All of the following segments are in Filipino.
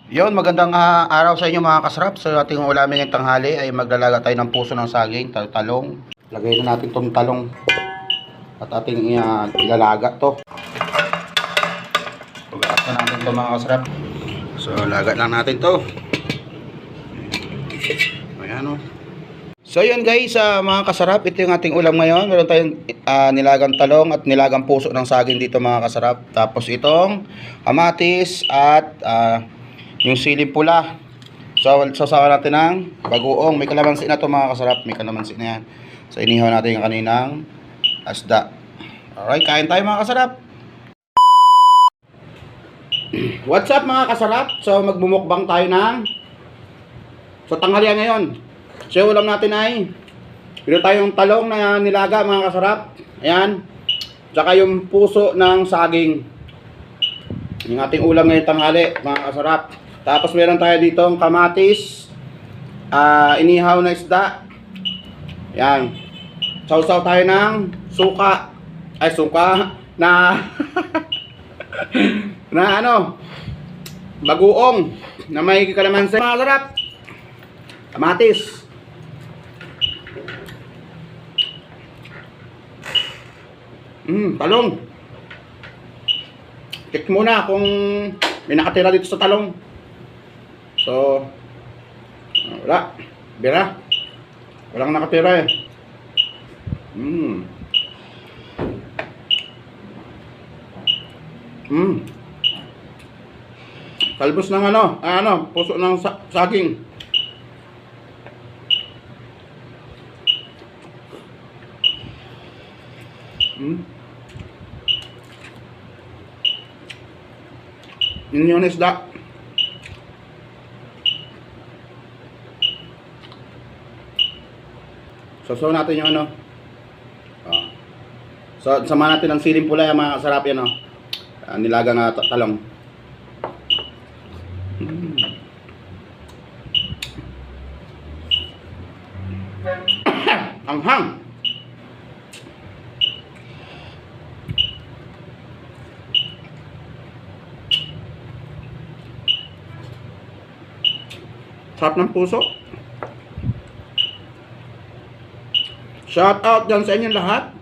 Yon, magandang araw sa inyo mga kasarap. Sa ating ulamin ngayong tanghali ay maglalaga tayo ng puso ng saging, talong. Lagay na natin tong talong at ating ilalaga to. Pagkakasa natin to mga kasarap. So, laga lang natin to. Ayan o. So, yun guys, mga kasarap, ito yung ating ulam ngayon. Meron tayong nilagang talong at nilagang puso ng saging dito mga kasarap. Tapos itong kamatis at yung siling pula. So, sasawa natin ng bagoong. May kalamansi na to mga kasarap. May kalamansi na yan. So, inihaw natin yung kaninang asda. Alright, kain tayo mga kasarap. What's up mga kasarap? So, magmumukbang tayo sa tanghalian ngayon. So, ulam natin ay meron tayong talong na nilaga mga kasarap. Ayan. Tsaka yung puso ng saging. Yung ating ulam ngayong tanghali mga kasarap. Tapos meron tayo ditong kamatis, inihaw na isda. Yan. Sausaw tayo ng suka. Ay, suka na na bagoong na may kalamansi. Mga sarap. Kamatis. Talong. Check muna kung may nakatira dito sa talong. So, wala. Bira. Walang nakatira eh. Talbos ng puso ng saging. Yun yung isda. Sasaw natin yung So, sama natin ang siling pula yung mga kasarap yan nilagang talong. Anghang. Sarap ng puso. Shout out dyan sa inyong lahat.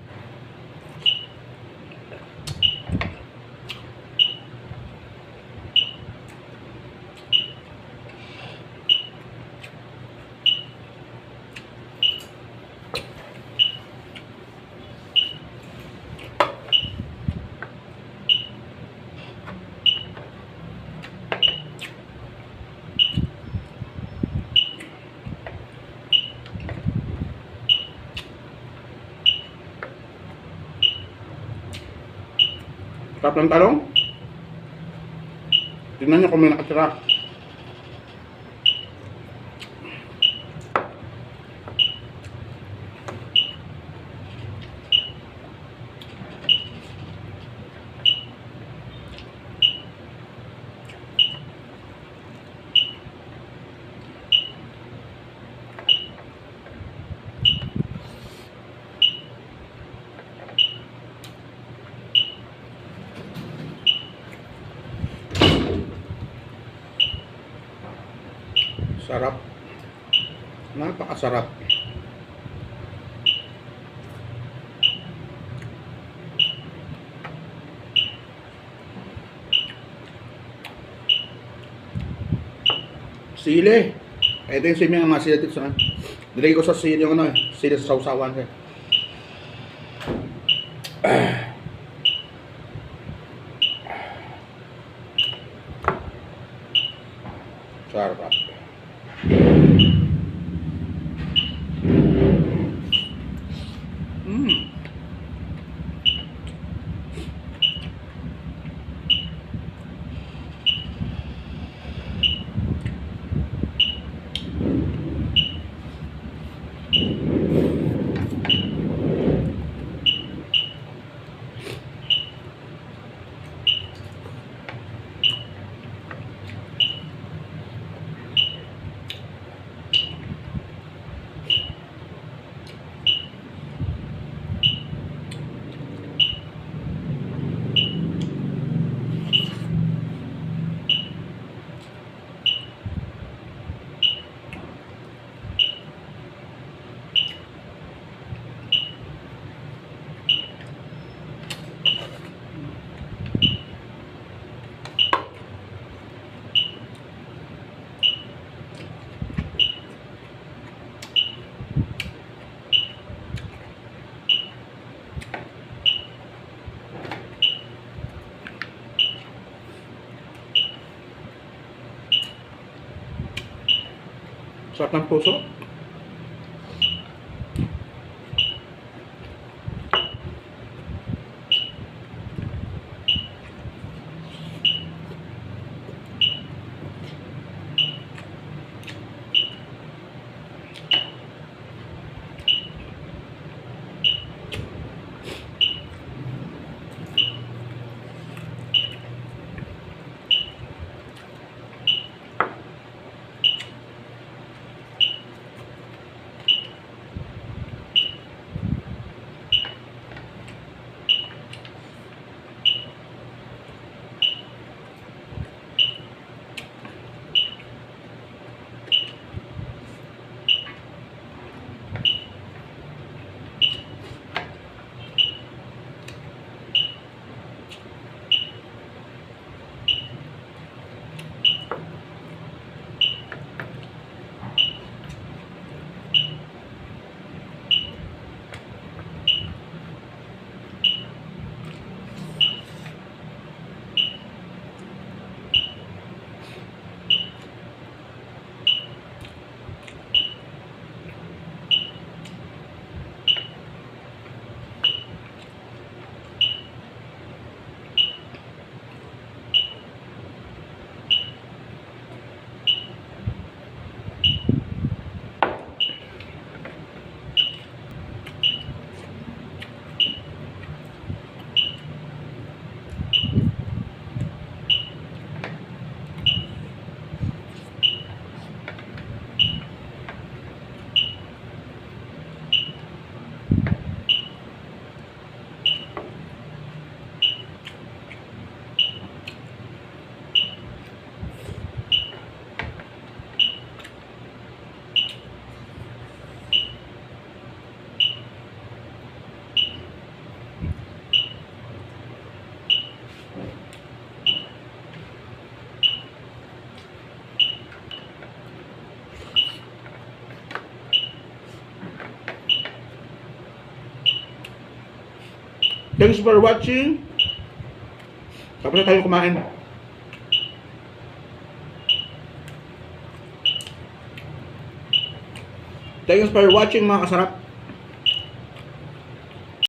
Sarap ng talong. Tingnan nyo kung may nakatira. Sarap. Napakasarap. Sili. Ito yung sili ng mga sili dito sa nilagay ko sa sili yung sili sa sausawan. Sarap. Sarap ng puso. Thanks for watching. Tapos na tayo kumain. Thanks for watching mga kasarap.